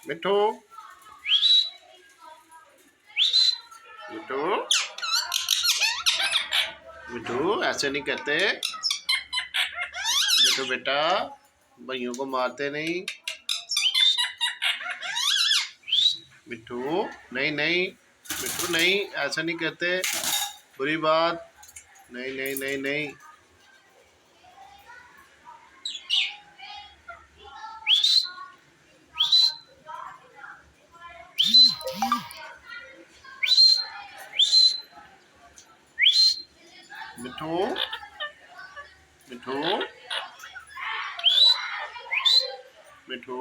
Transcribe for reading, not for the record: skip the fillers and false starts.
मिठू मिठू मिठू ऐसे नहीं कहते। मिठू बेटा भाइयों को मारते नहीं। मिठू नहीं नहीं। मिठू नहीं, ऐसा नहीं कहते। बुरी बात। नहीं नहीं नहीं नहीं। मिठू मिठू मिठू